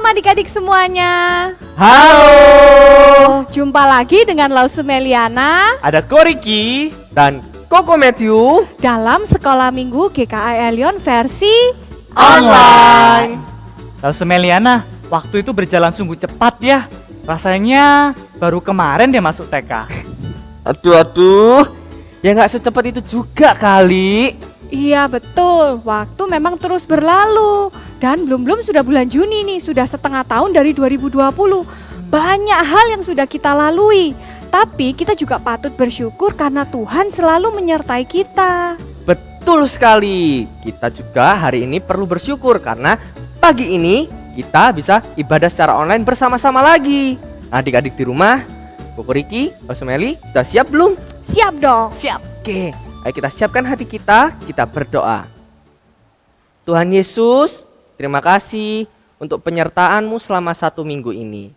adik-adik semuanya. Halo, Jumpa lagi dengan Lause Meliana ada Koriki dan Koko Matthew dalam Sekolah Minggu GKI Elion versi online. Lalu Semeliana, waktu itu berjalan sungguh cepat ya. Rasanya baru kemarin dia masuk TK. Aduh, ya nggak secepat itu juga kali. Iya betul, waktu memang terus berlalu. Dan belum sudah bulan Juni nih, sudah setengah tahun dari 2020. Banyak hal yang sudah kita lalui. Tapi kita juga patut bersyukur karena Tuhan selalu menyertai kita. Betul sekali. Kita juga hari ini perlu bersyukur karena pagi ini kita bisa ibadah secara online bersama-sama lagi. Adik-adik di rumah, Koko Riki, Lause Meli, sudah siap belum? Siap dong. Siap. Oke, ayo kita siapkan hati kita berdoa. Tuhan Yesus, terima kasih untuk penyertaan-Mu selama 1 minggu ini.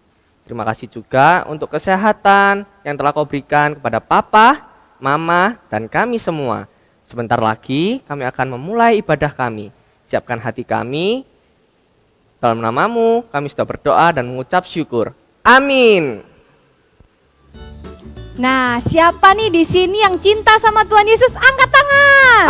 Terima kasih juga untuk kesehatan yang telah Kau berikan kepada Papa, Mama, dan kami semua. Sebentar lagi kami akan memulai ibadah kami. Siapkan hati kami. Dalam nama-Mu kami sudah berdoa dan mengucap syukur. Amin. Nah, siapa nih di sini yang cinta sama Tuhan Yesus? Angkat tangan.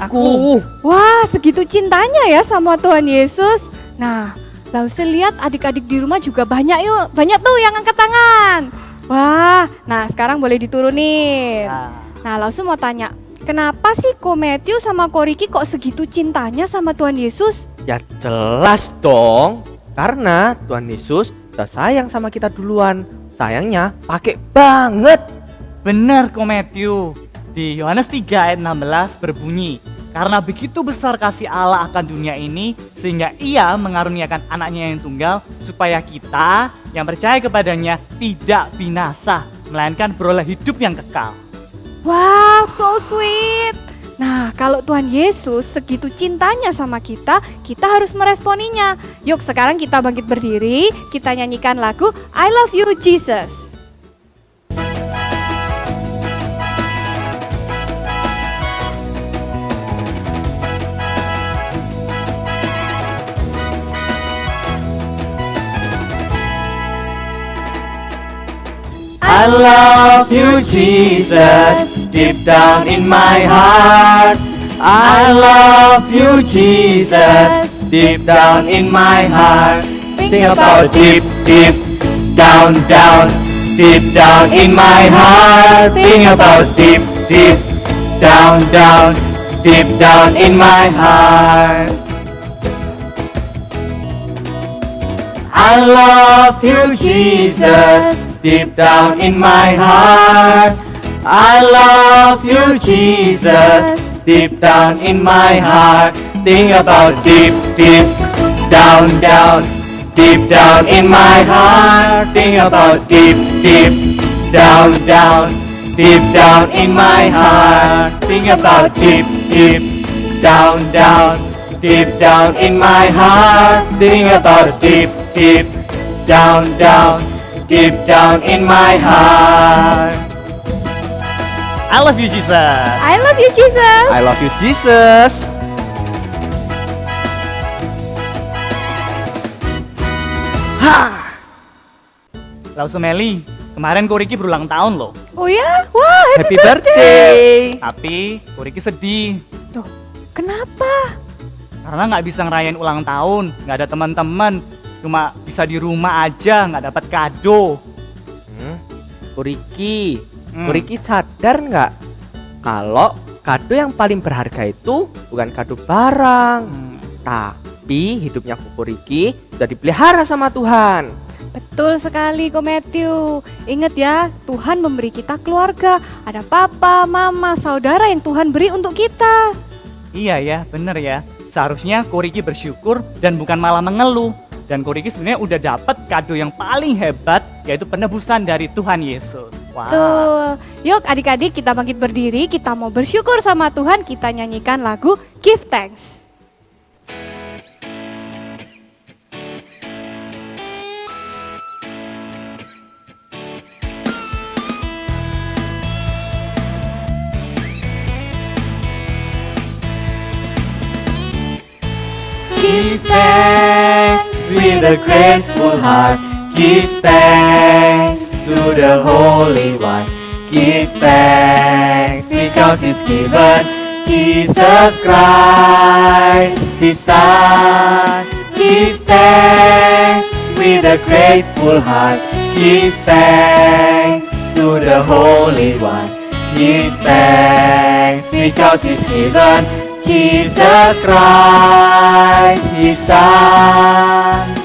Aku. Wah, segitu cintanya ya sama Tuhan Yesus. Nah, Lause lihat adik-adik di rumah juga banyak tuh yang angkat tangan. Wah, nah sekarang boleh diturunin. Nah, Lause mau tanya, kenapa sih Ko Matthew sama Ko Riki kok segitu cintanya sama Tuhan Yesus? Ya jelas dong, karena Tuhan Yesus sudah sayang sama kita duluan. Sayangnya pakai banget. Benar Ko Matthew. Di Yohanes 3 ayat 16 berbunyi, karena begitu besar kasih Allah akan dunia ini, sehingga Ia mengaruniakan anaknya yang tunggal, supaya kita yang percaya kepadanya tidak binasa, melainkan beroleh hidup yang kekal. Wow, so sweet. Nah, kalau Tuhan Yesus segitu cintanya sama kita harus meresponinya. Yuk sekarang kita bangkit berdiri, kita nyanyikan lagu I Love You Jesus. I love you Jesus, deep down in my heart. I love you Jesus, deep down in my heart. Think about deep down, deep down in my heart. Think about deep down, deep down in my heart. I love you Jesus, deep down in my heart. I love you Jesus, deep down in my heart. Think about deep down, deep down in my heart. Think about deep down, deep down in my heart. Think about deep down, deep down in my heart. Think about deep down, deep down in my heart. I love you Jesus. I love you Jesus. I love you Jesus. Langsung Meli, kemarin Ko Riki berulang tahun loh. Oh ya? Wah, Happy birthday. Tapi Ko Riki sedih Tuh, kenapa? karena nggak bisa ngerayain ulang tahun, nggak ada teman-teman, cuma bisa di rumah aja, nggak dapat kado. Ko Riki sadar nggak kalau kado yang paling berharga itu bukan kado barang, tapi hidupnya Ko Riki sudah dipelihara sama Tuhan. Betul sekali Ko Matthew. Ingat ya, Tuhan memberi kita keluarga. Ada papa, mama, saudara yang Tuhan beri untuk kita. Iya ya, bener ya. Seharusnya Ko Riki bersyukur dan bukan malah mengeluh. Dan Ko Riki sebenarnya udah dapat kado yang paling hebat, yaitu penebusan dari Tuhan Yesus. Wah. Betul. Yuk adik-adik kita bangkit berdiri, kita mau bersyukur sama Tuhan, kita nyanyikan lagu Give Thanks. Give thanks with a grateful heart. Give thanks to the Holy One. Give thanks because He's given Jesus Christ, His Son. Give thanks with a grateful heart. Give thanks to the Holy One. Give thanks because He's given Jesus Christ, His Son.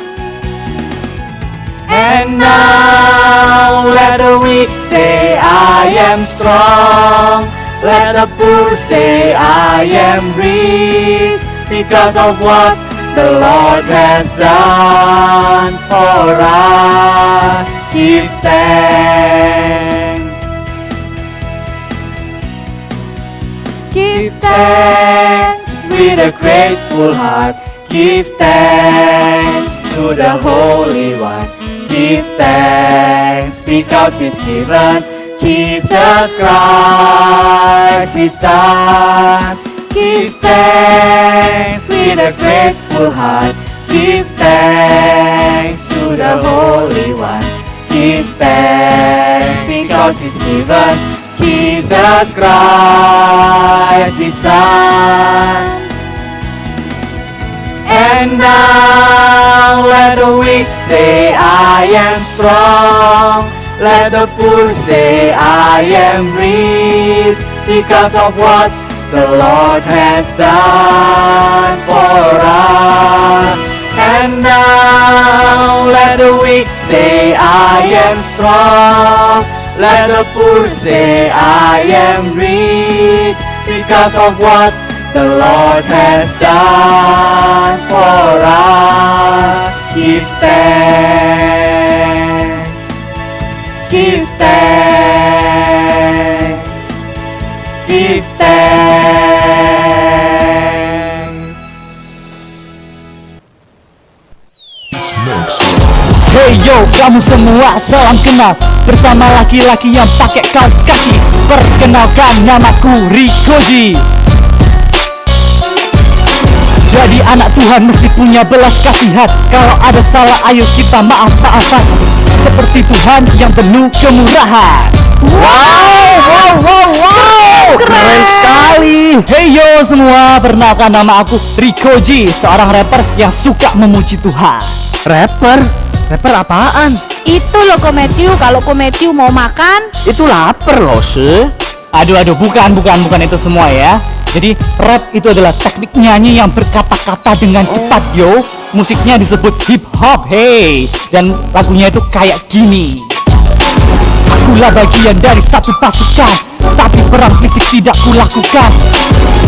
And now let the weak say, I am strong. Let the poor say, I am rich, because of what the Lord has done for us. Give thanks. Give Thanks with a grateful heart. Give thanks to the Holy One. Give thanks because He's given Jesus Christ, His Son. Give thanks with a grateful heart. Give thanks to the Holy One. Give thanks because He's given Jesus Christ, His Son. And now let the weak say, I am strong. Let the poor say, I am rich, because of what the Lord has done for us. And now let the weak say, I am strong. Let the poor say, I am rich, because of what the Lord has done for us. Give thanks. Give thanks. Give thanks. Hey yo, kamu semua salam kenal. Bersama laki-laki yang pakai kaos kaki. Perkenalkan, namaku Rikoji. Jadi anak Tuhan mesti punya belas kasihan. Kalau ada salah ayo kita maaf-maafan, seperti Tuhan yang penuh kemurahan. Wow, keren sekali. Hey yo semua, perkenalkan nama aku Rikoji, seorang rapper yang suka memuji Tuhan. Rapper? Rapper apaan? Itu loh Ko Matthew, kalau Ko Matthew mau makan. Itu lapar loh, sih. Aduh, bukan itu semua ya. Jadi rap itu adalah teknik nyanyi yang berkata-kata dengan cepat yo. Musiknya disebut hip hop, hey. Dan lagunya itu kayak gini. Akulah bagian dari satu pasukan, tapi perang fisik tidak kulakukan.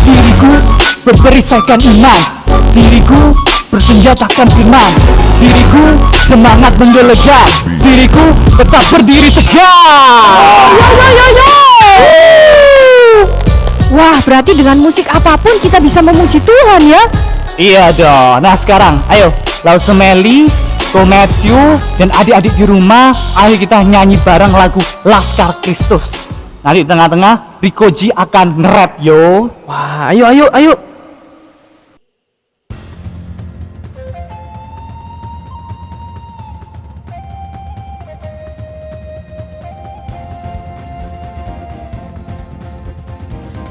Diriku berperisaikan iman, diriku bersenjatakan firman, diriku semangat menggelegar, diriku tetap berdiri tegak. Wah, berarti dengan musik apapun kita bisa memuji Tuhan ya. Iya dong. Nah sekarang, ayo, Lausemeli, Ko Matthew, dan adik-adik di rumah, ayo kita nyanyi bareng lagu Laskar Kristus. Nanti di tengah-tengah, Rikoji akan nge-rap yo. Wah, ayo.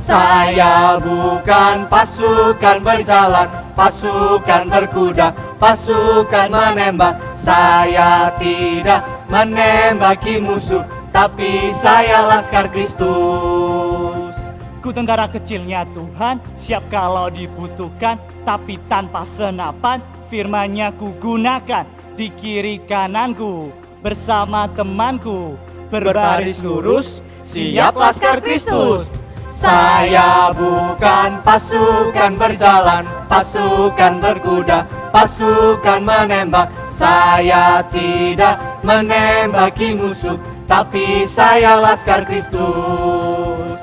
Saya bukan pasukan berjalan, pasukan berkuda, pasukan menembak. Saya tidak menembaki musuh, tapi saya Laskar Kristus. Ku tentara kecilnya Tuhan, siap kalau dibutuhkan, tapi tanpa senapan, firman-Nya ku gunakan. Di kiri kananku, bersama temanku, berbaris lurus, siap Laskar Kristus. Saya bukan pasukan berjalan, pasukan berkuda, pasukan menembak. Saya tidak menembaki musuh, tapi saya Laskar Kristus.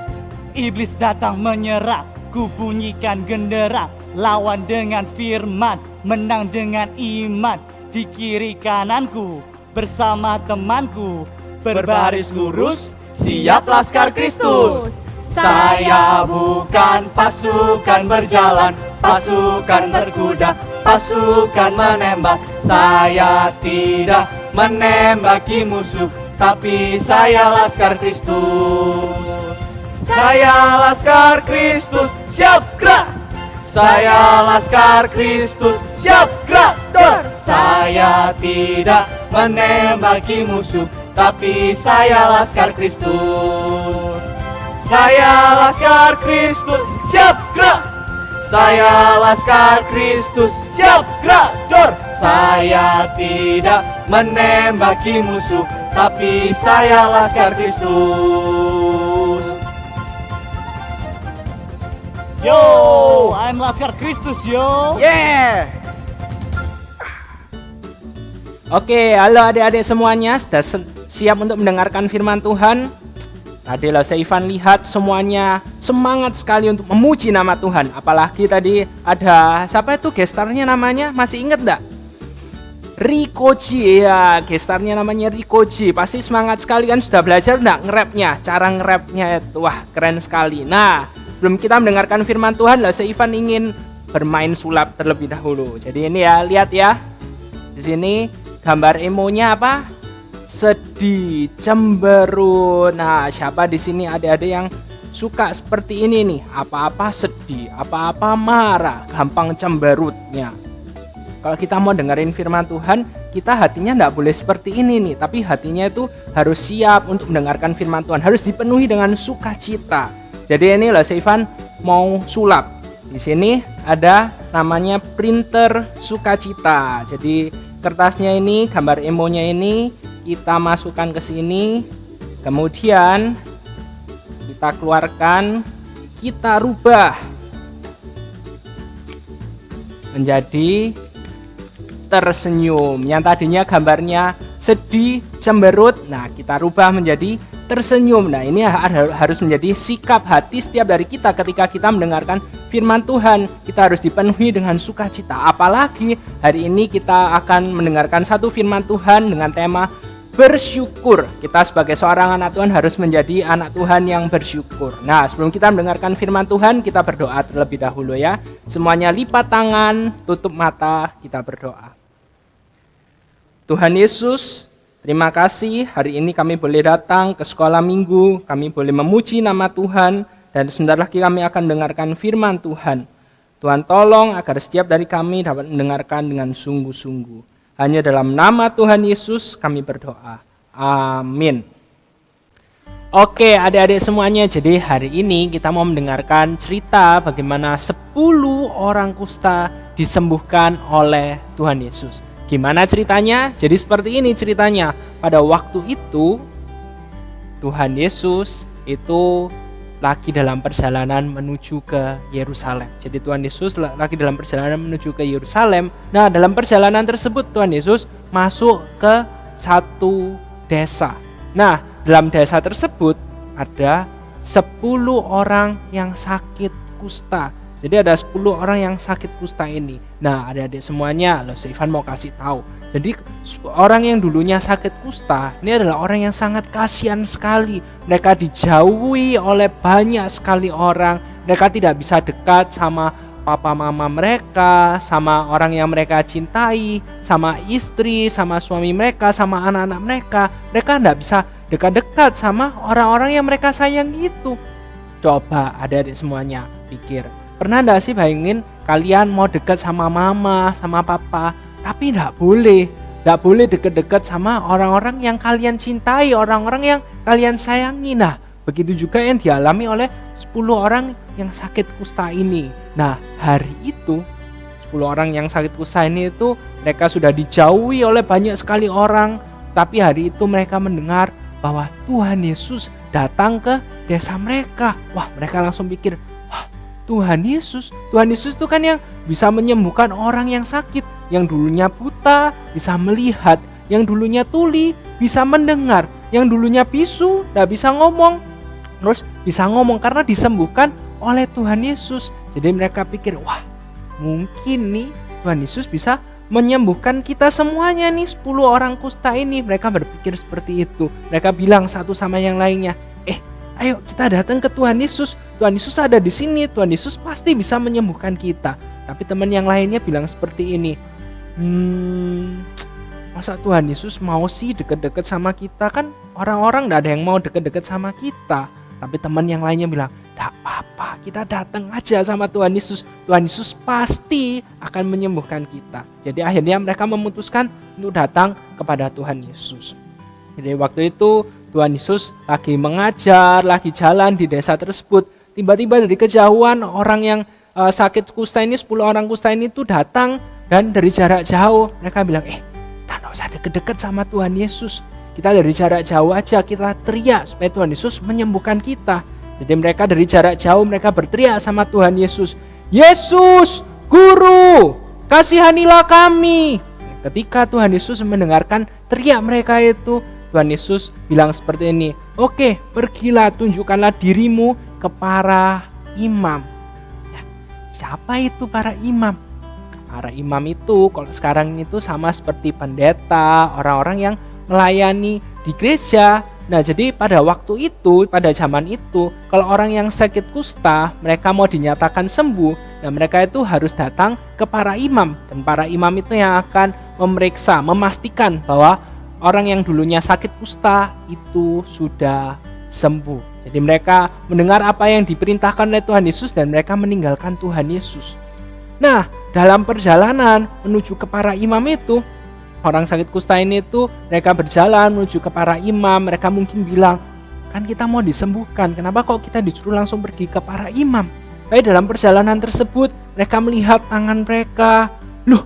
Iblis datang menyerang, ku bunyikan genderang, lawan dengan firman, menang dengan iman. Di kiri kananku, bersama temanku, berbaris lurus, siap Laskar Kristus. Saya bukan pasukan berjalan, pasukan berkuda, pasukan menembak. Saya tidak menembaki musuh, tapi saya laskar Kristus. Saya laskar Kristus, siap gerak. Saya laskar Kristus, siap gerak, dor. Saya tidak menembaki musuh, tapi saya laskar Kristus. Saya laskar Kristus, siap gerak. Saya laskar Kristus, siap gerak, dor. Saya tidak menembaki musuh, tapi saya laskar Kristus. Yo, I'm laskar Kristus, yo. Yeah. Oke, halo adik-adik semuanya, sudah siap untuk mendengarkan firman Tuhan? Tadi lah saya Ivan lihat semuanya semangat sekali untuk memuji nama Tuhan. Apalagi tadi ada, siapa itu gestarnya namanya? Masih ingat enggak? Rikoji, ya gestarnya namanya Rikoji. Pasti semangat sekali kan, sudah belajar enggak nge-rapnya? Cara nge-rapnya itu, wah keren sekali. Nah, sebelum kita mendengarkan firman Tuhan, lah saya Ivan ingin bermain sulap terlebih dahulu. Jadi ini ya, lihat ya. Di sini gambar emonya apa? Sedih, cemberut. Nah, siapa di sini ada yang suka seperti ini nih? Apa-apa sedih, apa-apa marah, gampang cemberutnya. Kalau kita mau dengerin firman Tuhan, kita hatinya enggak boleh seperti ini nih, tapi hatinya itu harus siap untuk mendengarkan firman Tuhan, harus dipenuhi dengan sukacita. Jadi ini lah Ivan mau sulap. Di sini ada namanya printer sukacita. Jadi kertasnya ini, gambar emonya ini kita masukkan ke sini, kemudian kita keluarkan, kita rubah menjadi tersenyum. Yang tadinya gambarnya sedih, cemberut, nah kita rubah menjadi tersenyum. Nah, ini harus menjadi sikap hati setiap dari kita ketika kita mendengarkan firman Tuhan. Kita harus dipenuhi dengan sukacita. Apalagi hari ini kita akan mendengarkan satu firman Tuhan dengan tema bersyukur. Kita sebagai seorang anak Tuhan harus menjadi anak Tuhan yang bersyukur. Nah, sebelum kita mendengarkan firman Tuhan, kita berdoa terlebih dahulu ya. Semuanya lipat tangan, tutup mata, kita berdoa. Tuhan Yesus, terima kasih hari ini kami boleh datang ke sekolah minggu, kami boleh memuji nama Tuhan, dan sebentar lagi kami akan mendengarkan firman Tuhan. Tuhan tolong agar setiap dari kami dapat mendengarkan dengan sungguh-sungguh. Hanya dalam nama Tuhan Yesus kami berdoa. Amin. Oke adik-adik semuanya, jadi hari ini kita mau mendengarkan cerita bagaimana 10 orang kusta disembuhkan oleh Tuhan Yesus. Gimana ceritanya? Jadi seperti ini ceritanya. Pada waktu itu Tuhan Yesus itu lagi dalam perjalanan menuju ke Yerusalem. Jadi Tuhan Yesus lagi dalam perjalanan menuju ke Yerusalem. Nah, dalam perjalanan tersebut Tuhan Yesus masuk ke satu desa. Nah, dalam desa tersebut ada 10 orang yang sakit kusta. Jadi ada 10 orang yang sakit kusta ini. Nah, adik-adik semuanya, Ivan mau kasih tahu. Jadi orang yang dulunya sakit kusta, ini adalah orang yang sangat kasihan sekali. Mereka dijauhi oleh banyak sekali orang. Mereka tidak bisa dekat sama papa mama mereka, sama orang yang mereka cintai, sama istri, sama suami mereka, sama anak-anak mereka. Mereka tidak bisa dekat-dekat sama orang-orang yang mereka sayang itu. Coba adik-adik semuanya pikir. Pernah enggak sih bayangin kalian mau dekat sama mama, sama papa, tapi enggak boleh deket-deket sama orang-orang yang kalian cintai, orang-orang yang kalian sayangi. Nah, begitu juga yang dialami oleh 10 orang yang sakit kusta ini. Nah, hari itu 10 orang yang sakit kusta ini itu mereka sudah dijauhi oleh banyak sekali orang, tapi hari itu mereka mendengar bahwa Tuhan Yesus datang ke desa mereka. Wah, mereka langsung pikir, Tuhan Yesus itu kan yang bisa menyembuhkan orang yang sakit, yang dulunya buta bisa melihat, yang dulunya tuli bisa mendengar, yang dulunya bisu tidak bisa ngomong, terus bisa ngomong karena disembuhkan oleh Tuhan Yesus. Jadi mereka pikir, wah mungkin nih Tuhan Yesus bisa menyembuhkan kita semuanya nih 10 orang kusta ini. Mereka berpikir seperti itu. Mereka bilang satu sama yang lainnya, ayo kita datang ke Tuhan Yesus. Tuhan Yesus ada di sini, Tuhan Yesus pasti bisa menyembuhkan kita. Tapi teman yang lainnya bilang seperti ini, masa Tuhan Yesus mau sih deket-deket sama kita? Kan orang-orang gak ada yang mau deket-deket sama kita. Tapi teman yang lainnya bilang, gak apa-apa, kita datang aja sama Tuhan Yesus. Tuhan Yesus pasti akan menyembuhkan kita. Jadi akhirnya mereka memutuskan untuk datang kepada Tuhan Yesus. Jadi waktu itu Tuhan Yesus lagi mengajar, lagi jalan di desa tersebut. Tiba-tiba dari kejauhan orang yang sakit kusta ini, 10 orang kusta ini tuh datang. Dan dari jarak jauh mereka bilang, kita gak usah deket-deket sama Tuhan Yesus. Kita dari jarak jauh aja, kita teriak supaya Tuhan Yesus menyembuhkan kita. Jadi mereka dari jarak jauh mereka berteriak sama Tuhan Yesus, Yesus, Guru, kasihanilah kami. Ketika Tuhan Yesus mendengarkan teriak mereka itu, Tuhan Yesus bilang seperti ini, oke, pergilah tunjukkanlah dirimu ke para imam. Ya, siapa itu para imam? Para imam itu kalau sekarang itu sama seperti pendeta, orang-orang yang melayani di gereja. Nah, jadi pada waktu itu, pada zaman itu, kalau orang yang sakit kusta, mereka mau dinyatakan sembuh, nah mereka itu harus datang ke para imam. Dan para imam itu yang akan memeriksa, memastikan bahwa orang yang dulunya sakit kusta itu sudah sembuh. Jadi mereka mendengar apa yang diperintahkan oleh Tuhan Yesus dan mereka meninggalkan Tuhan Yesus. Nah, dalam perjalanan menuju ke para imam itu, orang sakit kusta ini tuh mereka berjalan menuju ke para imam. Mereka mungkin bilang, kan kita mau disembuhkan, kenapa kok kita disuruh langsung pergi ke para imam? Tapi dalam perjalanan tersebut mereka melihat tangan mereka, loh,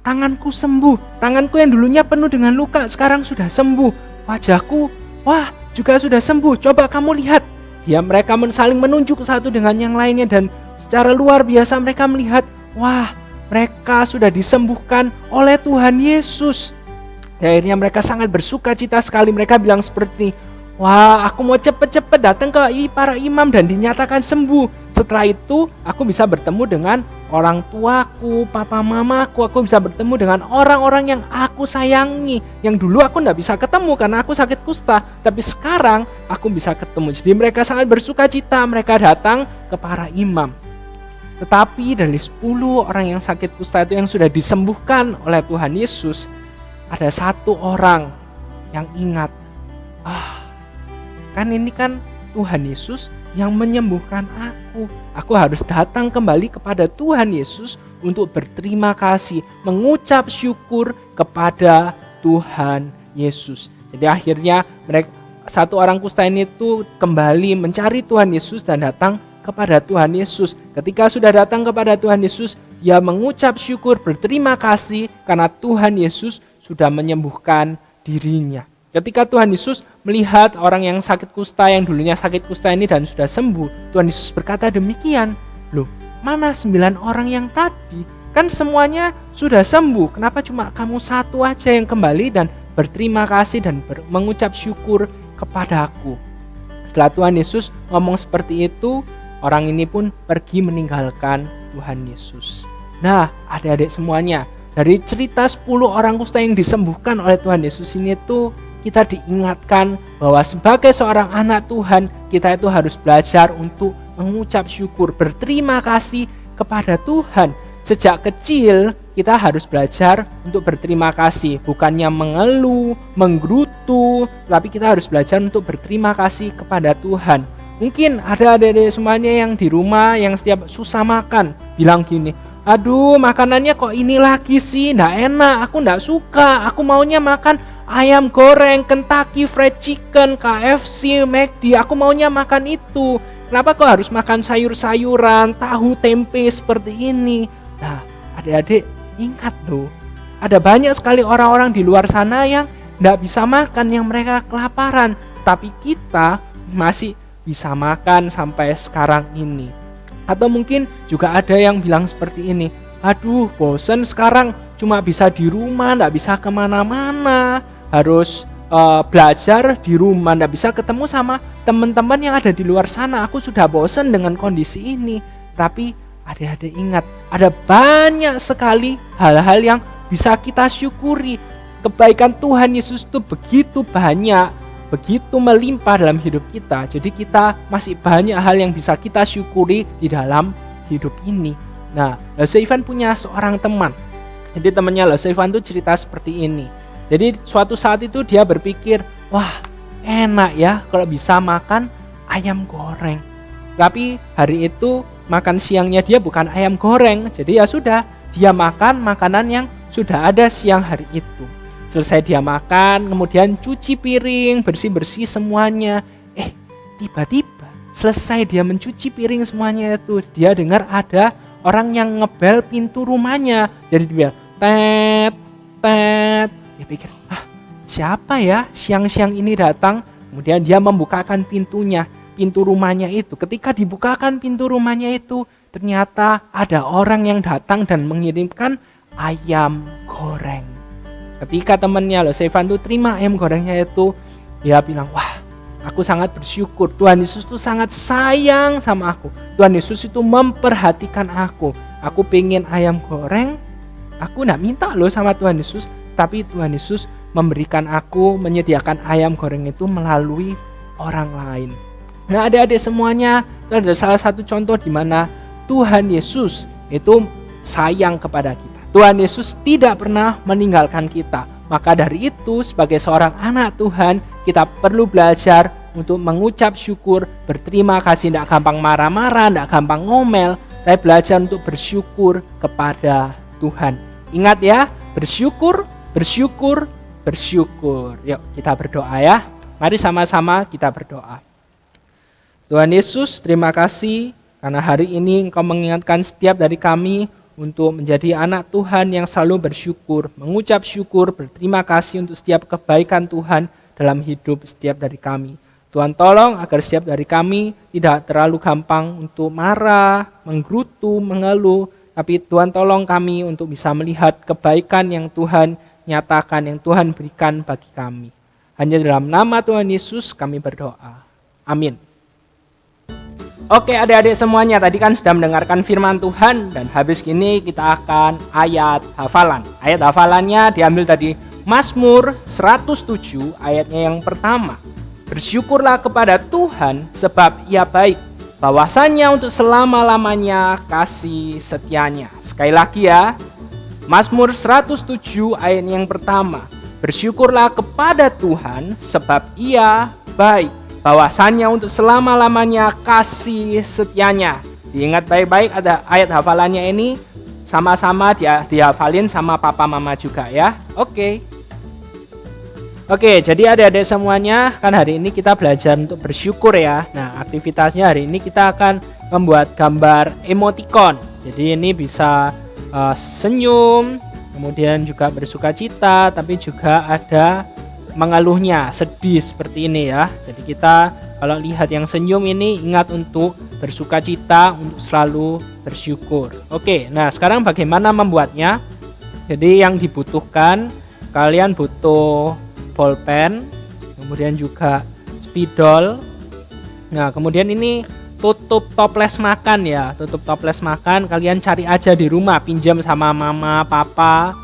tanganku sembuh, tanganku yang dulunya penuh dengan luka sekarang sudah sembuh. Wajahku, wah, juga sudah sembuh, coba kamu lihat. Ya, mereka saling menunjuk satu dengan yang lainnya dan secara luar biasa mereka melihat, wah, mereka sudah disembuhkan oleh Tuhan Yesus. Dan akhirnya mereka sangat bersuka cita sekali. Mereka bilang seperti, wah, aku mau cepet-cepet datang ke para imam dan dinyatakan sembuh. Setelah itu aku bisa bertemu dengan orang tuaku, papa mamaku. Aku bisa bertemu dengan orang-orang yang aku sayangi, yang dulu aku gak bisa ketemu karena aku sakit kusta. Tapi sekarang aku bisa ketemu. Jadi mereka sangat bersuka cita. Mereka datang ke para imam. Tetapi dari 10 orang yang sakit kusta itu yang sudah disembuhkan oleh Tuhan Yesus, ada satu orang yang ingat, kan ini kan Tuhan Yesus yang menyembuhkan aku. Aku harus datang kembali kepada Tuhan Yesus untuk berterima kasih, mengucap syukur kepada Tuhan Yesus. Jadi akhirnya satu orang kusta ini tuh kembali mencari Tuhan Yesus dan datang kepada Tuhan Yesus. Ketika sudah datang kepada Tuhan Yesus, dia mengucap syukur, berterima kasih karena Tuhan Yesus sudah menyembuhkan dirinya. Ketika Tuhan Yesus melihat orang yang sakit kusta, yang dulunya sakit kusta ini dan sudah sembuh, Tuhan Yesus berkata demikian, loh, mana 9 orang yang tadi? Kan semuanya sudah sembuh, kenapa cuma kamu satu aja yang kembali dan berterima kasih dan mengucap syukur kepadaku? Setelah Tuhan Yesus ngomong seperti itu, orang ini pun pergi meninggalkan Tuhan Yesus. Nah, adik-adik semuanya, dari cerita 10 orang kusta yang disembuhkan oleh Tuhan Yesus ini tuh kita diingatkan bahwa sebagai seorang anak Tuhan, kita itu harus belajar untuk mengucap syukur, berterima kasih kepada Tuhan. Sejak kecil kita harus belajar untuk berterima kasih, bukannya mengeluh, menggerutu, tapi kita harus belajar untuk berterima kasih kepada Tuhan. Mungkin ada adik-adik semuanya yang di rumah yang setiap susah makan bilang gini, aduh makanannya kok ini lagi sih, nggak enak, aku nggak suka, aku maunya makan ayam goreng, Kentucky Fried Chicken, KFC, McD, aku maunya makan itu. Kenapa kok harus makan sayur-sayuran, tahu, tempe seperti ini? Nah, adik-adik ingat loh, ada banyak sekali orang-orang di luar sana yang nggak bisa makan, yang mereka kelaparan, tapi kita masih bisa makan sampai sekarang ini. Atau mungkin juga ada yang bilang seperti ini, aduh bosen sekarang cuma bisa di rumah, nggak bisa kemana-mana, harus belajar di rumah, nggak bisa ketemu sama teman-teman yang ada di luar sana, aku sudah bosen dengan kondisi ini. Tapi adik-adik ingat, ada banyak sekali hal-hal yang bisa kita syukuri. Kebaikan Tuhan Yesus itu begitu banyak. begitu melimpah dalam hidup kita. Jadi kita masih banyak hal yang bisa kita syukuri di dalam hidup ini. Nah, Lause Ivan punya seorang teman. Jadi temannya Lause Ivan tuh cerita seperti ini. Jadi suatu saat itu dia berpikir, wah enak ya kalau bisa makan ayam goreng. Tapi hari itu makan siangnya dia bukan ayam goreng. Jadi ya sudah, dia makan makanan yang sudah ada siang hari itu. Selesai dia makan, kemudian cuci piring, bersih-bersih semuanya. Tiba-tiba selesai dia mencuci piring semuanya itu, dia dengar ada orang yang ngebel pintu rumahnya. Jadi dia tet, tet. Dia pikir, siapa ya siang-siang ini datang? Kemudian dia membukakan pintunya, pintu rumahnya itu. Ketika dibukakan pintu rumahnya itu, ternyata ada orang yang datang dan mengirimkan ayam goreng. Ketika temannya Lause Ivan tuh terima ayam gorengnya itu, dia bilang, wah aku sangat bersyukur, Tuhan Yesus tuh sangat sayang sama aku. Tuhan Yesus itu memperhatikan aku. Aku pengen ayam goreng, aku gak minta loh sama Tuhan Yesus, tapi Tuhan Yesus memberikan aku, menyediakan ayam goreng itu melalui orang lain. Nah adik-adik semuanya, itu adalah salah satu contoh di mana Tuhan Yesus itu sayang kepada kita. Tuhan Yesus tidak pernah meninggalkan kita. Maka dari itu sebagai seorang anak Tuhan, kita perlu belajar untuk mengucap syukur, berterima kasih, tidak gampang marah-marah, tidak gampang ngomel, tapi belajar untuk bersyukur kepada Tuhan. Ingat ya, bersyukur, bersyukur, bersyukur. Yuk kita berdoa ya. Mari sama-sama kita berdoa. Tuhan Yesus, terima kasih karena hari ini Engkau mengingatkan setiap dari kami untuk menjadi anak Tuhan yang selalu bersyukur, mengucap syukur, berterima kasih untuk setiap kebaikan Tuhan dalam hidup setiap dari kami. Tuhan tolong agar setiap dari kami tidak terlalu gampang untuk marah, menggerutu, mengeluh, tapi Tuhan tolong kami untuk bisa melihat kebaikan yang Tuhan nyatakan, yang Tuhan berikan bagi kami. Hanya dalam nama Tuhan Yesus kami berdoa. Amin. Oke adik-adik semuanya, tadi kan sudah mendengarkan firman Tuhan dan habis gini kita akan ayat hafalan. Ayat hafalannya diambil tadi Mazmur 107 ayatnya yang pertama. Bersyukurlah kepada Tuhan sebab Ia baik, bahwasanya untuk selama-lamanya kasih setianya. Sekali lagi ya, Mazmur 107 ayat yang pertama. Bersyukurlah kepada Tuhan sebab Ia baik, bahwasannya untuk selama-lamanya kasih setianya. Diingat baik-baik, ada ayat hafalannya ini sama-sama dihafalin sama papa mama juga ya. Oke, jadi adik-adik semuanya, kan hari ini kita belajar untuk bersyukur ya. Nah, aktivitasnya hari ini kita akan membuat gambar emoticon. Jadi ini bisa senyum, kemudian juga bersukacita, tapi juga ada mengeluhnya, sedih seperti ini ya. Jadi kita kalau lihat yang senyum ini ingat untuk bersukacita, untuk selalu bersyukur. Oke, nah sekarang bagaimana membuatnya? Jadi yang dibutuhkan, kalian butuh bolpen, kemudian juga spidol. Nah kemudian ini tutup toples makan ya, tutup toples makan kalian cari aja di rumah, pinjam sama mama, papa,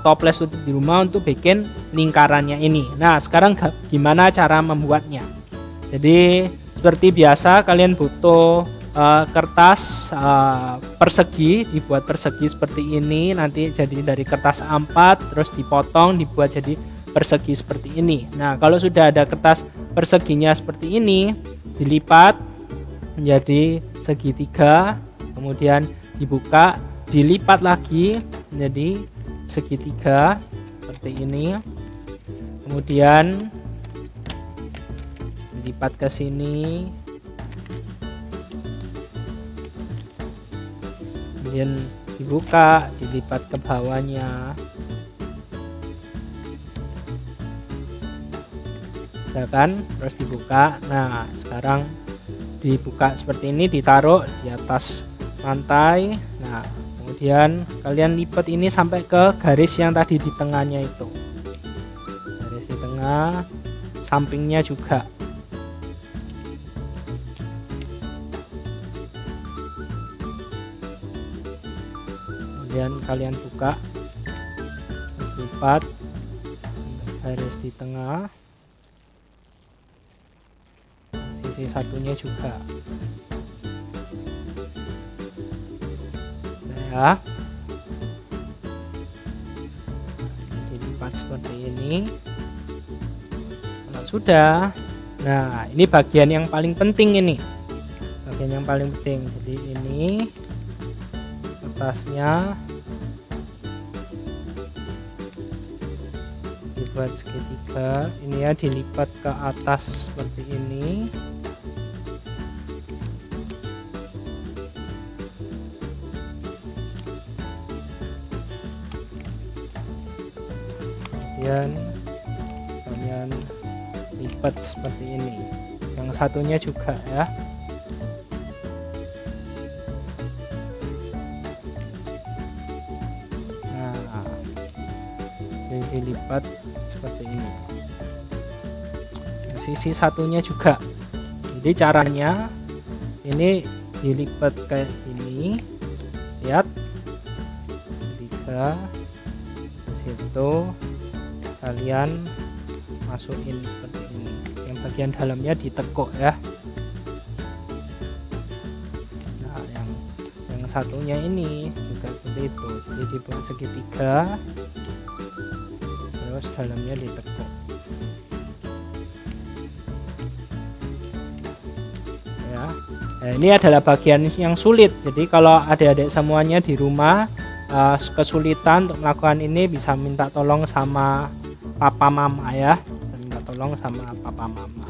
toples tutup di rumah untuk bikin lingkarannya ini. Nah sekarang gimana cara membuatnya? Jadi seperti biasa kalian butuh kertas persegi, dibuat persegi seperti ini, nanti jadi dari kertas A4 terus dipotong dibuat jadi persegi seperti ini. Nah kalau sudah ada kertas perseginya seperti ini, dilipat menjadi segitiga, kemudian dibuka, dilipat lagi menjadi segitiga seperti ini, kemudian dilipat ke sini, kemudian dibuka, dilipat ke bawahnya, kan, terus dibuka. Nah sekarang dibuka seperti ini, ditaruh di atas lantai. Nah kemudian kalian lipat ini sampai ke garis yang tadi di tengahnya itu, garis di tengah, sampingnya juga. Kemudian kalian buka, terus lipat garis di tengah. sisi satunya juga. Nah ya, dilipat seperti ini. Kalau sudah, nah ini bagian yang paling penting ini, bagian yang paling penting. Jadi ini atasnya dibuat segitiga, ini ya, dilipat ke atas seperti ini. Kemudian kalian lipat seperti ini, yang satunya juga ya. Nah, ini dilipat seperti ini, sisi satunya juga. Jadi caranya ini dilipat kayak ini, lihat, tiga, di situ kalian masukin seperti ini, yang bagian dalamnya ditekuk ya. Nah yang satunya ini juga seperti itu, jadi dibuat segitiga, terus dalamnya ditekuk ya. Nah, ini adalah bagian yang sulit, jadi kalau adik-adik semuanya di rumah kesulitan untuk melakukan ini, bisa minta tolong sama papa mama ya, bisa minta tolong sama papa mama.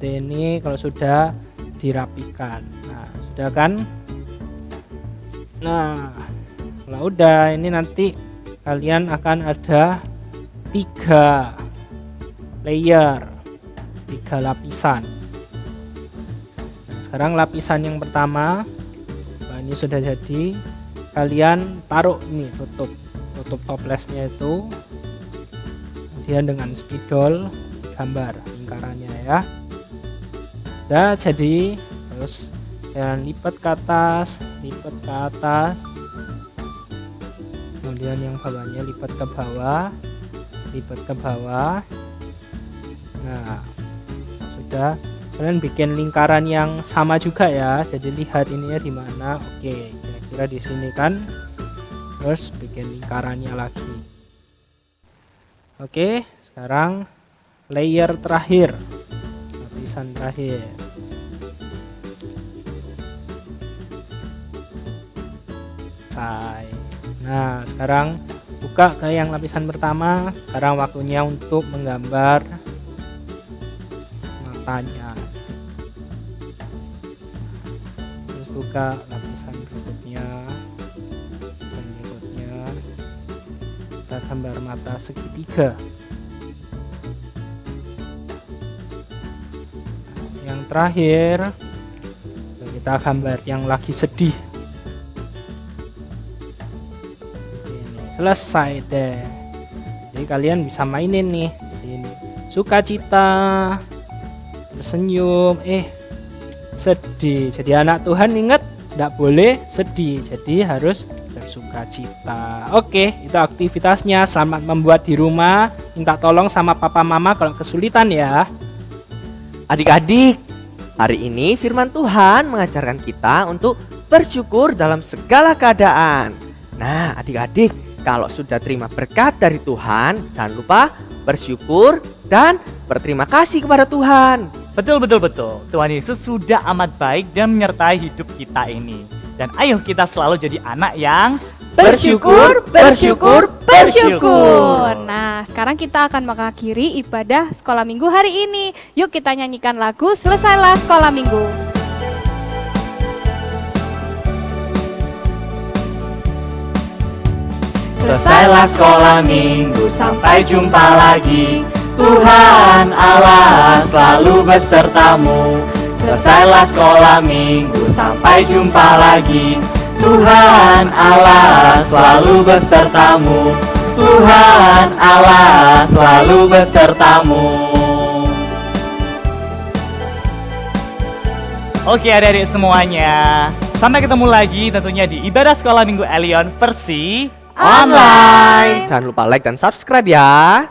Ini kalau sudah dirapikan, nah sudah kan. Nah kalau udah, ini nanti kalian akan ada 3 layer, 3 lapisan. Nah, sekarang lapisan yang pertama, nah ini sudah jadi, kalian taruh ini, tutup toplesnya itu, kemudian dengan spidol gambar lingkarannya ya. Udah jadi, terus kalian lipat ke atas, kemudian yang bawahnya lipat ke bawah. Nah sudah, kalian bikin lingkaran yang sama juga ya, jadi lihat ininya di mana. Oke, kira-kira di sini kan, terus bikin lingkarannya lagi. Oke, sekarang layer terakhir, lapisan terakhir. Selesai. Nah sekarang buka ke yang lapisan pertama. Sekarang waktunya untuk menggambar matanya. Terus buka lapisan berikutnya, kita gambar mata segitiga. Yang terakhir kita gambar yang lagi sedih. Selesai deh. Jadi kalian bisa mainin nih. Jadi ini sukacita, tersenyum, sedih. Jadi anak Tuhan ingat, tidak boleh sedih, jadi harus bersukacita. Oke, itu aktivitasnya. Selamat membuat di rumah. Minta tolong sama papa mama kalau kesulitan ya. Adik-adik, hari ini firman Tuhan mengajarkan kita untuk bersyukur dalam segala keadaan. Nah, adik-adik, kalau sudah terima berkat dari Tuhan, jangan lupa bersyukur dan berterima kasih kepada Tuhan. Betul. Tuhan Yesus sudah amat baik dan menyertai hidup kita ini. Dan ayo kita selalu jadi anak yang Bersyukur. Nah, sekarang kita akan mengakhiri ibadah sekolah minggu hari ini. Yuk kita nyanyikan lagu Selesailah Sekolah Minggu. Selesailah sekolah minggu, sampai jumpa lagi. Tuhan Allah selalu besertamu. Selesailah sekolah minggu, sampai jumpa lagi. Tuhan Allah selalu besertamu. Tuhan Allah selalu besertamu. Oke adik-adik semuanya, sampai ketemu lagi tentunya di ibadah sekolah minggu Elion versi Online. Jangan lupa like dan subscribe ya.